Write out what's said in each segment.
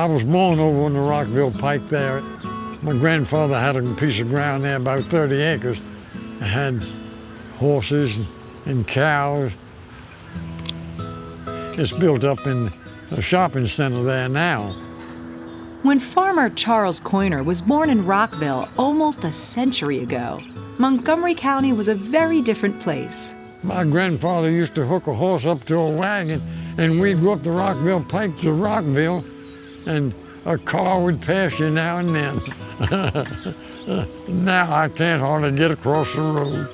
was born over on the Rockville Pike there. My grandfather had a piece of ground there, about 30 acres. I had horses and cows. It's built up in a shopping center there now. When farmer Charles Koiner was born in Rockville almost a century ago, Montgomery County was a very different place. My grandfather used to hook a horse up to a wagon, and we'd go up the Rockville Pike to Rockville, and a car would pass you now and then. Now I can't hardly get across the road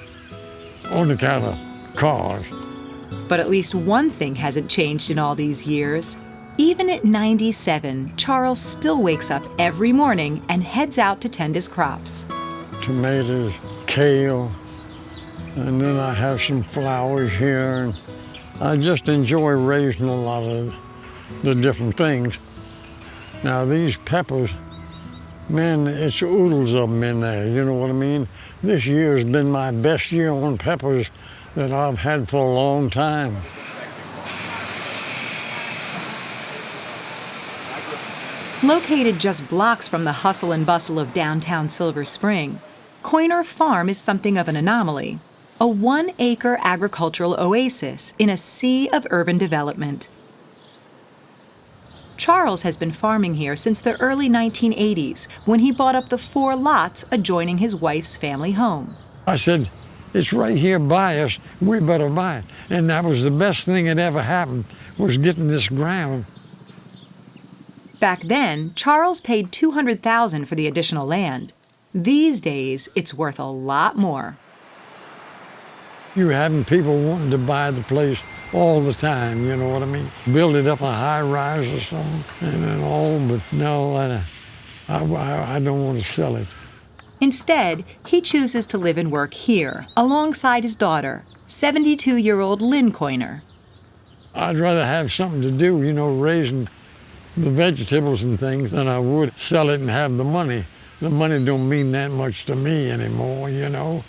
on account of cars. But at least one thing hasn't changed in all these years. Even at 97, Charles still wakes up every morning and heads out to tend his crops. Tomatoes, kale, and then I have some flowers here. And I just enjoy raising a lot of the different things. Now these peppers, man, it's oodles of them in there, you know what I mean? This year has been my best year on peppers that I've had for a long time. Located just blocks from the hustle and bustle of downtown Silver Spring, Koiner Farm is something of an anomaly, a 1-acre agricultural oasis in a sea of urban development. Charles has been farming here since the early 1980s, when he bought up the 4 lots adjoining his wife's family home. I said, it's right here by us, we better buy it. And that was the best thing that ever happened, was getting this ground. Back then, Charles paid $200,000 for the additional land. These days, it's worth a lot more. You having people wanting to buy the place all the time, you know what I mean? Build it up a high rise or something, and then all, but no, I don't want to sell it. Instead, he chooses to live and work here, alongside his daughter, 72-year-old Lynn Koiner. I'd rather have something to do, you know, raising the vegetables and things, than I would sell it and have the money. The money don't mean that much to me anymore, you know.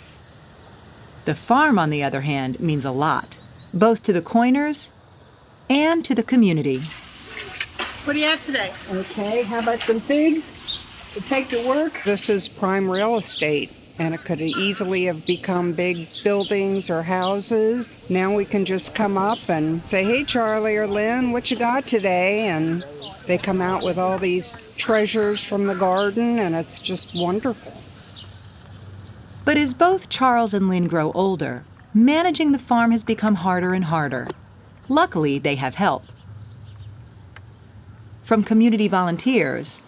The farm, on the other hand, means a lot, both to the Koiners and to the community. What do you have today? Okay, how about some figs to take to work? This is prime real estate, and it could easily have become big buildings or houses. Now we can just come up and say, hey, Charlie or Lynn, what you got today? And they come out with all these treasures from the garden, and it's just wonderful. But as both Charles and Lynn grow older, managing the farm has become harder and harder. Luckily, they have help. From community volunteers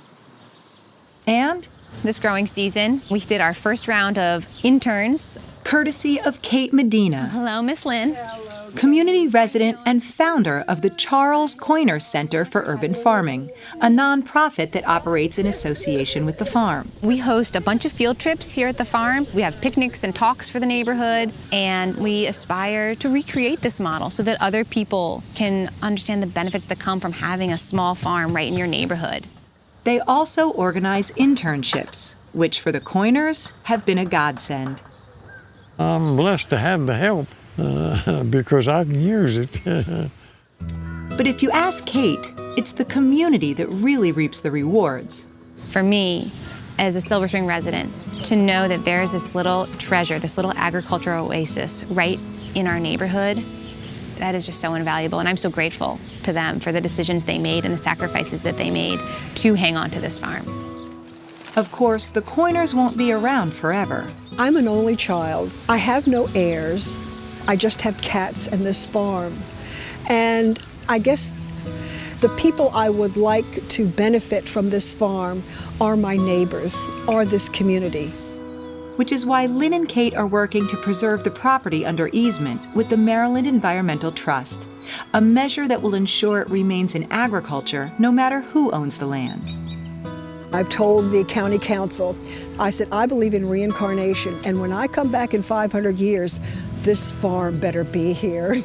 and this growing season, we did our first round of interns. Courtesy of Kate Medina. Hello, Miss Lynn. Community resident and founder of the Charles Koiner Center for Urban Farming, a nonprofit that operates in association with the farm. We host a bunch of field trips here at the farm. We have picnics and talks for the neighborhood, and we aspire to recreate this model so that other people can understand the benefits that come from having a small farm right in your neighborhood. They also organize internships, which for the Koiners have been a godsend. I'm blessed to have the help because I can use it. But if you ask Kate, it's the community that really reaps the rewards. For me, as a Silver Spring resident, to know that there's this little treasure, this little agricultural oasis right in our neighborhood, that is just so invaluable. And I'm so grateful to them for the decisions they made and the sacrifices that they made to hang on to this farm. Of course, the Koiners won't be around forever. I'm an only child. I have no heirs. I just have cats and this farm. And I guess the people I would like to benefit from this farm are my neighbors, are this community. Which is why Lynn and Kate are working to preserve the property under easement with the Maryland Environmental Trust, a measure that will ensure it remains in agriculture no matter who owns the land. I've told the county council, I said, I believe in reincarnation, and when I come back in 500 years, this farm better be here.